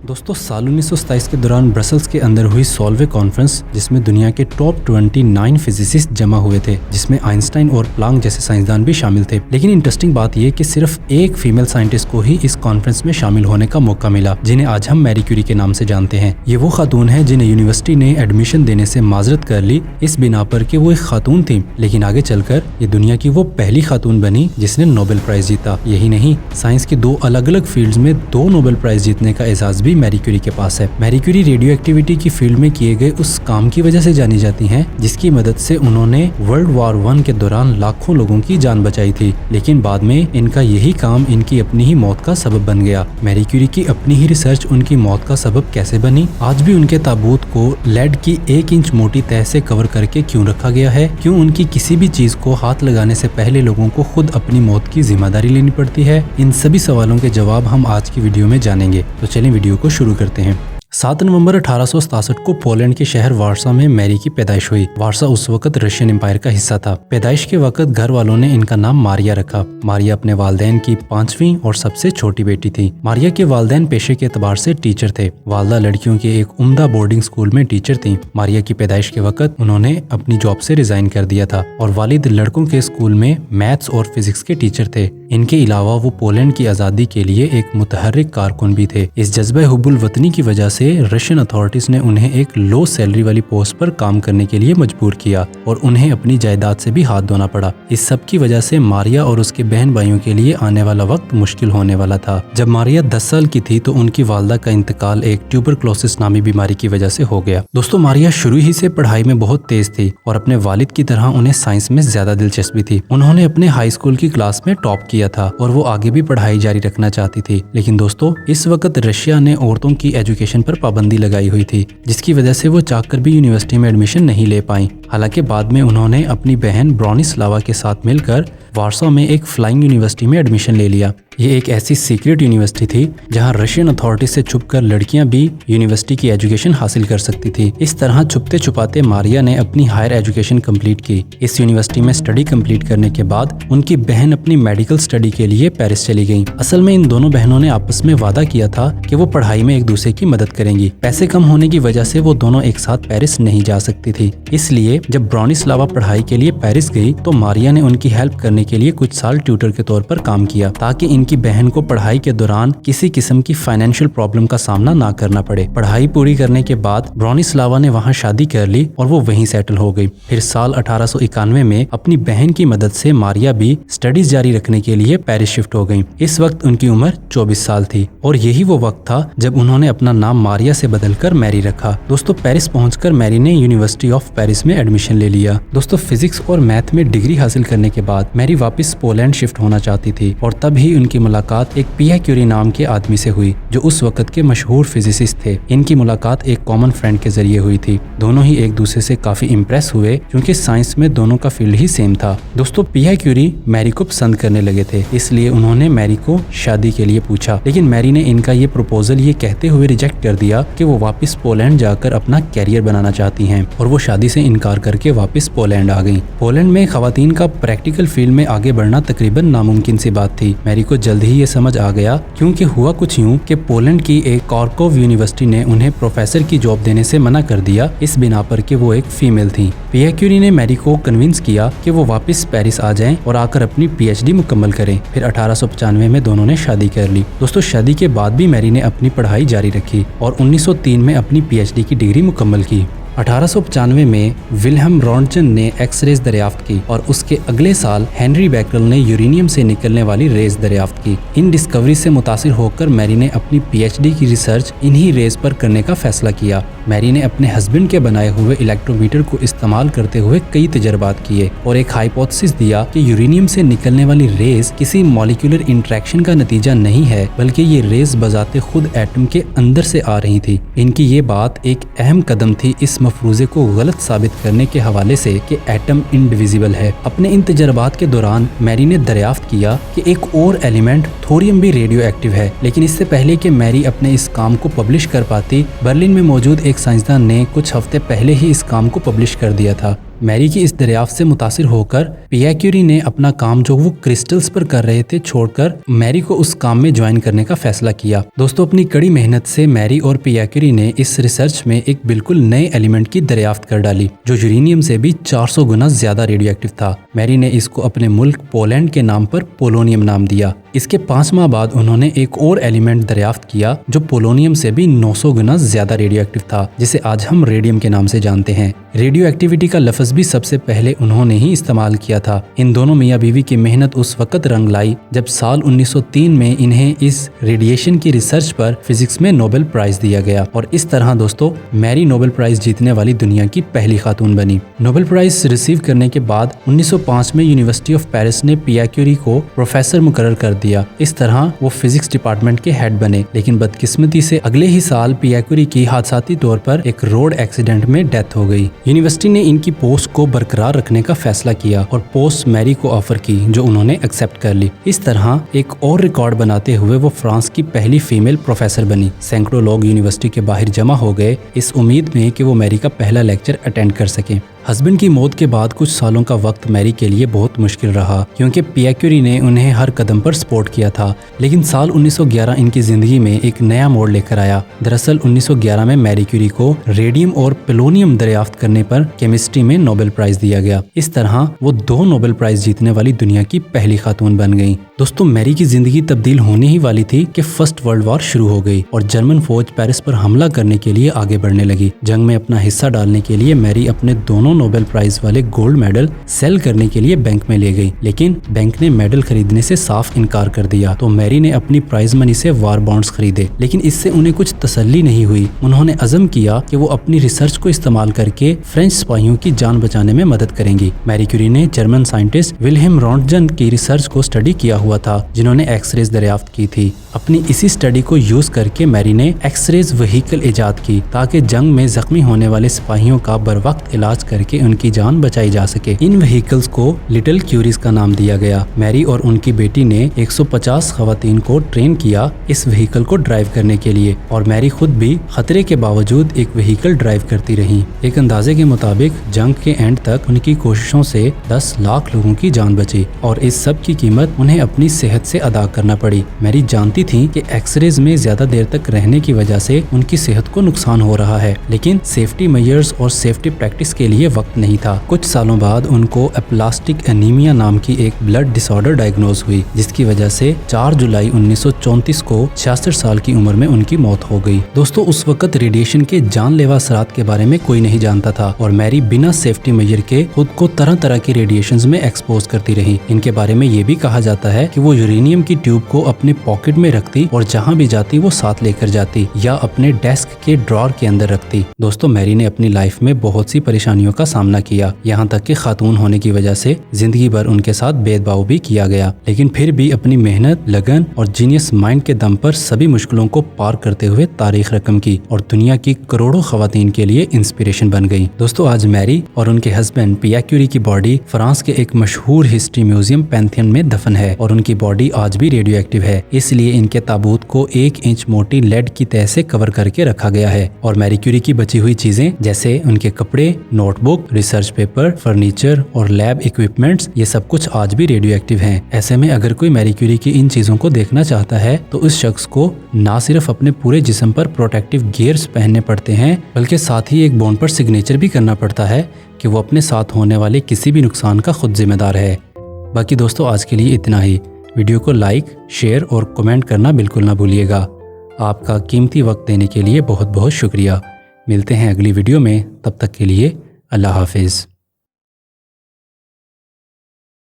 दोस्तों साल 1927 के दौरान ब्रसल्स के अंदर हुई सॉल्वे कॉन्फ्रेंस, जिसमें दुनिया के टॉप 29 फिजिसिस्ट जमा हुए थे, जिसमें आइंस्टाइन और प्लांक जैसे साइंसदान भी शामिल थे। लेकिन इंटरेस्टिंग बात यह कि सिर्फ एक फीमेल साइंटिस्ट को ही इस कॉन्फ्रेंस में शामिल होने का मौका मिला, जिन्हें आज हम मैरी क्यूरी के नाम से जानते हैं। ये वो खातून है जिन्हें यूनिवर्सिटी ने एडमिशन देने से माजरत कर ली, इस बिना पर कि वो एक खातून थी। लेकिन आगे चलकर ये दुनिया की वो पहली खातून बनी जिसने नोबेल प्राइज जीता। यही नहीं, साइंस की दो अलग अलग फील्ड्स में 2 नोबेल प्राइज जीतने का एजाज भी मैरी क्यूरी के पास है। मैरी क्यूरी रेडियो एक्टिविटी की फील्ड में किए गए उस काम की वजह से जानी जाती हैं, जिसकी मदद से उन्होंने वर्ल्ड वॉर 1 के दौरान लाखों लोगों की जान बचाई थी। लेकिन बाद में इनका यही काम इनकी अपनी ही मौत का सबब बन गया। मैरी क्यूरी की अपनी ही रिसर्च उनकी मौत का सबब कैसे बनी? आज भी उनके ताबूत को लेड की 1 इंच मोटी तह से कवर करके क्यों रखा गया है? क्यों उनकी किसी भी चीज को हाथ लगाने से पहले लोगों को खुद अपनी मौत की जिम्मेदारी लेनी पड़ती है? इन सभी सवालों के जवाब हम आज की वीडियो में जानेंगे। तो चलिए वीडियो को शुरू करते हैं। 7 नवंबर 1867 को पोलैंड के शहर वारसा में मैरी की पैदाइश हुई। वारसा उस वक्त रशियन एम्पायर का हिस्सा था। पैदाइश के वक्त घर वालों ने इनका नाम मारिया रखा। मारिया अपने वालदैन की 5वीं और सबसे छोटी बेटी थी। मारिया के वालदैन पेशे के एतबार से टीचर थे। वालदा लड़कियों के एक उम्दा बोर्डिंग स्कूल में टीचर थी। मारिया की पैदाइश के वक्त उन्होंने अपनी जॉब से रिजाइन कर दिया था और वालिद लड़कों के स्कूल में मैथ्स और फिजिक्स के टीचर थे। इनके अलावा वो पोलैंड की आज़ादी के लिए एक मुतहर्रिक कारकुन भी थे। इस जज्बे हुब्बुल वतनी की वजह से रशियन अथॉरिटीज ने उन्हें एक लो सैलरी वाली पोस्ट पर काम करने के लिए मजबूर किया और उन्हें अपनी जायदाद से भी हाथ धोना पड़ा। इस सब की वजह से मारिया और उसके बहन भाइयों के लिए आने वाला वक्त मुश्किल होने वाला था। जब मारिया 10 साल की थी तो उनकी वालदा का इंतकाल एक ट्यूबरक्लोसिस नामी बीमारी की वजह से हो गया। दोस्तों, मारिया शुरू ही से पढ़ाई में बहुत तेज थी और अपने वालिद की तरह उन्हें साइंस में ज्यादा दिलचस्पी थी। उन्होंने अपने हाई स्कूल की क्लास में टॉप किया था और वो आगे भी पढ़ाई जारी रखना चाहती थी। लेकिन दोस्तों, इस वक्त रशिया ने औरतों की एजुकेशन पर पाबंदी लगाई हुई थी, जिसकी वजह से वो चाहकर भी यूनिवर्सिटी में एडमिशन नहीं ले पाई। हालांकि बाद में उन्होंने अपनी बहन ब्रोनिस्लावा के साथ मिलकर वारसा में एक फ्लाइंग यूनिवर्सिटी में एडमिशन ले लिया। ये एक ऐसी सीक्रेट यूनिवर्सिटी थी जहां रशियन अथॉरिटी से छुपकर लड़कियां भी यूनिवर्सिटी की एजुकेशन हासिल कर सकती थी। इस तरह छुपते छुपाते मारिया ने अपनी हायर एजुकेशन कंप्लीट की। इस यूनिवर्सिटी में स्टडी कंप्लीट करने के बाद उनकी बहन अपनी मेडिकल स्टडी के लिए पेरिस चली गई। असल में इन दोनों बहनों ने आपस में वादा किया था कि वो पढ़ाई में एक दूसरे की मदद करेंगी। पैसे कम होने की वजह से वो दोनों एक साथ पेरिस नहीं जा सकती थी। इसलिए जब ब्रोनिस्लावा पढ़ाई के लिए पेरिस गई तो मारिया ने उनकी हेल्प करने के लिए कुछ साल ट्यूटर के तौर पर काम किया, ताकि इनकी बहन को पढ़ाई के दौरान किसी किस्म की फाइनेंशियल प्रॉब्लम का सामना ना करना पड़े। पढ़ाई पूरी करने के बाद ब्रोनिस्लावा ने वहां शादी कर ली और वो वहीं सेटल हो गई। फिर साल 1891 में अपनी बहन की मदद से मारिया भी स्टडीज जारी रखने के लिए पेरिस शिफ्ट हो गई। इस वक्त उनकी उम्र 24 साल थी और यही वो वक्त था जब उन्होंने अपना नाम मारिया से बदलकर मैरी रखा। दोस्तों, पेरिस पहुंचकर मैरी ने यूनिवर्सिटी ऑफ पेरिस में एडमिशन ले लिया। दोस्तों, फिजिक्स और मैथ में डिग्री हासिल करने के बाद मैरी वापस पोलैंड शिफ्ट होना चाहती थी और तब ही उनकी मुलाकात एक पियर क्यूरी नाम के आदमी से हुई, जो उस वक्त के मशहूर फिजिसिस्ट थे। इनकी मुलाकात एक कॉमन फ्रेंड के जरिए हुई थी। दोनों ही एक दूसरे से काफी इम्प्रेस हुए क्योंकि साइंस में दोनों का फील्ड ही सेम था। दोस्तों, पियर क्यूरी मैरी को पसंद करने लगे थे, इसलिए उन्होंने मैरी को शादी के लिए पूछा। लेकिन मैरी ने इनका ये प्रपोजल ये कहते हुए रिजेक्ट कर दिया कि वो वापस पोलैंड जाकर अपना कैरियर बनाना चाहती हैं, और वो शादी से इनकार करके वापस पोलैंड आ गई। पोलैंड में खवातीन का प्रैक्टिकल फील्ड में आगे बढ़ना तकरीबन नामुमकिन सी बात थी। मैरी को जल्द ही ये समझ आ गया, क्योंकि हुआ कुछ यूं कि पोलैंड की एक कॉर्कोव यूनिवर्सिटी ने उन्हें प्रोफेसर की जॉब देने से मना कर दिया, इस बिना पर कि वो एक फीमेल थी। पियर क्यूरी ने मैरी को कन्विंस किया कि वो वापस पेरिस आ जाएं और आकर अपनी पीएचडी मुकम्मल करें। फिर 1895 में दोनों ने शादी कर ली। दोस्तों, शादी के बाद भी मैरी ने अपनी पढ़ाई जारी रखी और 1903 में अपनी पीएचडी की डिग्री मुकम्मल की। 1895 में विल्हेम रॉन्टजन ने एक्स-रेज दरियाफ्त की और उसके अगले साल हेनरी बेकरल ने यूरेनियम से निकलने वाली रेज दरियाफ्त की। इन डिस्कवरी से मुतासिर होकर मैरी ने अपनी पीएचडी की रिसर्च इन्हीं रेज पर करने का फैसला किया। मैरी ने अपने हस्बैंड के बनाए हुए इलेक्ट्रोमीटर को इस्तेमाल करते हुए कई तजर्बात किए और एक हाइपोथेसिस दिया कि यूरेनियम से निकलने वाली रेज किसी मॉलिक्यूलर इंटरेक्शन का नतीजा नहीं है, बल्कि ये रेज बजाते खुद एटम के अंदर से आ रही थी। इनकी ये बात एक अहम कदम थी इस मफरूजे को गलत साबित करने के हवाले से कि एटम इंडिविजिबल है। अपने इन तजर्बात के दौरान मैरी ने दरियाफ्त किया कि एक और एलिमेंट थोरियम भी रेडियो एक्टिव है। लेकिन इससे पहले कि मैरी अपने इस काम को पब्लिश कर पाती, बर्लिन में मौजूद एक साइंसदान ने कुछ हफ्ते पहले ही इस काम को पब्लिश कर दिया था। میری کی اس دریافت سے متاثر ہو کر پیئر کیوری نے اپنا کام جو وہ کرسٹلز پر کر رہے تھے چھوڑ کر میری کو اس کام میں جوائن کرنے کا فیصلہ کیا۔ دوستو اپنی کڑی محنت سے میری اور پیئر کیوری نے اس ریسرچ میں ایک بالکل نئے ایلیمنٹ کی دریافت کر ڈالی جو یورینیم سے بھی 400 گنا زیادہ ریڈیو ایکٹیو تھا۔ میری نے اس کو اپنے ملک پولینڈ کے نام پر پولونیم نام دیا۔ اس کے 5 ماہ بعد انہوں نے ایک اور ایلیمنٹ دریافت کیا جو پولونیم سے بھی 900 گنا زیادہ ریڈیو ایکٹیو تھا، جسے آج ہم ریڈیم کے نام سے جانتے ہیں۔ ریڈیو ایکٹیویٹی کا لفظ بھی سب سے پہلے انہوں نے ہی استعمال کیا تھا۔ ان دونوں میاں بیوی کی محنت اس وقت رنگ لائی جب سال 1903 میں انہیں اس ریڈیشن کی ریسرچ پر فزکس میں نوبل پرائز دیا گیا، اور اس طرح دوستو میری نوبل پرائز جیتنے والی دنیا کی پہلی خاتون بنی۔ نوبل پرائز ریسیو کرنے کے بعد 1905 میں یونیورسٹی آف پیرس نے پیئر کیوری کو پروفیسر مقرر کر دیا۔ اس طرح وہ فزکس ڈپارٹمنٹ کے ہیڈ بنے، لیکن بدقسمتی سے اگلے ہی سال پیئر کیوری کی حادثاتی طور پر ایک روڈ ایکسیڈنٹ میں ڈیتھ ہو گئی۔ یونیورسٹی نے ان کی پوسٹ کو برقرار رکھنے کا فیصلہ کیا اور پوسٹ میری کو آفر کی جو انہوں نے ایکسپٹ کر لی۔ اس طرح ایک اور ریکارڈ بناتے ہوئے وہ فرانس کی پہلی فیمیل پروفیسر بنی۔ سینکڑوں لوگ یونیورسٹی کے باہر جمع ہو گئے اس امید میں کہ وہ میری کا پہلا لیکچر اٹینڈ کر سکیں۔ ہسبینڈ کی موت کے بعد کچھ سالوں کا وقت میری کے لیے بہت مشکل رہا کیونکہ پیئر کیوری نے انہیں ہر قدم پر سپورٹ کیا تھا، لیکن سال 1911 ان کی زندگی میں ایک نیا موڑ لے کر آیا۔ دراصل 1911 میں میری کیوری کو ریڈیم اور پولونیم دریافت کرنے پر کیمسٹری میں نوبل پرائز دیا گیا۔ اس طرح وہ 2 نوبل پرائز جیتنے والی دنیا کی پہلی خاتون بن گئیں۔ دوستو میری کی زندگی تبدیل ہونے ہی والی تھی کہ فرسٹ ورلڈ وار شروع ہو گئی اور جرمن فوج پیرس پر حملہ کرنے کے لیے آگے بڑھنے لگی۔ جنگ میں اپنا حصہ ڈالنے کے لیے میری اپنے دونوں نوبل پرائز والے گولڈ میڈل سیل کرنے کے لیے بینک میں لے گئی، لیکن بینک نے میڈل خریدنے سے صاف انکار کر دیا، تو میری نے اپنی پرائز منی سے وار بانڈز خریدے، لیکن اس سے انہیں کچھ تسلی نہیں ہوئی۔ انہوں نے عزم کیا کہ وہ اپنی ریسرچ کو استعمال کر کے فرینچ سپاہیوں کی جان بچانے میں مدد کریں گی۔ میری کیوری نے جرمن سائنٹسٹ ولہم رونٹجن کی ریسرچ کو اسٹڈی کیا ہوا تھا جنہوں نے ایکس ریز دریافت کی تھی۔ اپنی اسی اسٹڈی کو یوز کر کے میری نے ایکس ریز وہیکل ایجاد کی تاکہ جنگ میں زخمی ہونے والے سپاہیوں کا بر وقت علاج کر کے ان کی جان بچائی جا سکے۔ ان وہیکلز کو لٹل کیوریز کا نام دیا گیا۔ میری اور ان کی بیٹی نے 150 خواتین کو ٹرین کیا اس وہیکل کو ڈرائیو کرنے کے لیے، اور میری خود بھی خطرے کے باوجود ایک وہیکل ڈرائیو کرتی رہی۔ ایک اندازے کے مطابق جنگ کے اینڈ تک ان کی کوششوں سے 10 لاکھ لوگوں کی جان بچی، اور اس سب کی قیمت انہیں اپنی صحت سے ادا کرنا پڑی۔ میری جانتی تھی کہ ایکس رےز میں زیادہ دیر تک رہنے کی وجہ سے ان کی صحت کو نقصان ہو رہا ہے، لیکن سیفٹی میئرز اور سیفٹی پریکٹس کے لیے وقت نہیں تھا۔ کچھ سالوں بعد ان کو اپلاسٹک انیمیا نام کی ایک بلڈ ڈس آرڈر ڈائگنوز ہوئی، جس کی وجہ سے 4 جولائی 1934 کو 66 سال کی عمر میں ان کی موت ہو گئی۔ دوستو اس وقت ریڈیشن کے جان لیوا اثرات کے بارے میں کوئی نہیں جانتا تھا، اور میری بنا سیفٹی میئر کے خود کو طرح طرح کی ریڈیشنز میں ایکسپوز کرتی رہی۔ ان کے بارے میں یہ بھی کہا جاتا ہے کہ وہ یورینیم کی ٹیوب کو اپنے پاکٹ میں رکھتی اور جہاں بھی جاتی وہ ساتھ لے کر جاتی یا اپنے ڈیسک کے ڈرار کے اندر رکھتی۔ دوستو میری نے اپنی لائف میں بہت سی پریشانیوں کا سامنا کیا، یہاں تک کہ خاتون ہونے کی وجہ سے زندگی بھر ان کے ساتھ بید باؤ بھی کیا گیا، لیکن پھر بھی اپنی محنت، لگن اور جینیس مائنڈ کے دم پر سبھی مشکلوں کو پار کرتے ہوئے تاریخ رقم کی اور دنیا کی کروڑوں خواتین کے لیے انسپریشن بن گئی۔ دوستو آج میری اور ان کے ہسبینڈ پیئر کیوری کی باڈی فرانس کے ایک مشہور ہسٹری میوزیم پینتھیون میں دفن ہے، اور ان کی باڈی آج بھی ریڈیو ایکٹیو ہے، اس لیے ان کے تابوت کو 1 انچ موٹی لیڈ کی تہ سے کور کر کے رکھا گیا ہے، اور میری کیوری کی بچی ہوئی چیزیں جیسے ان کے کپڑے، note book, research paper, furniture اور لیب اکوپمنٹس، یہ سب کچھ آج بھی ریڈیو ایکٹیو ہیں۔ ایسے میں اگر کوئی میری کیوری کی ان چیزوں کو دیکھنا چاہتا ہے تو اس شخص کو نہ صرف اپنے پورے جسم پر پروٹیکٹیو گیئرز پہننے پڑتے ہیں، بلکہ ساتھ ہی ایک بونڈ پر سگنیچر بھی کرنا پڑتا ہے کہ وہ اپنے ساتھ ہونے والے کسی بھی نقصان کا خود ذمہ دار ہے۔ باقی دوستو آج کے لیے اتنا ہی۔ ویڈیو کو لائک، شیئر اور کمنٹ کرنا بالکل نہ بھولیے گا۔ آپ کا قیمتی وقت دینے کے لیے بہت بہت شکریہ۔ ملتے ہیں اگلی ویڈیو میں، تب تک کے لیے اللہ حافظ۔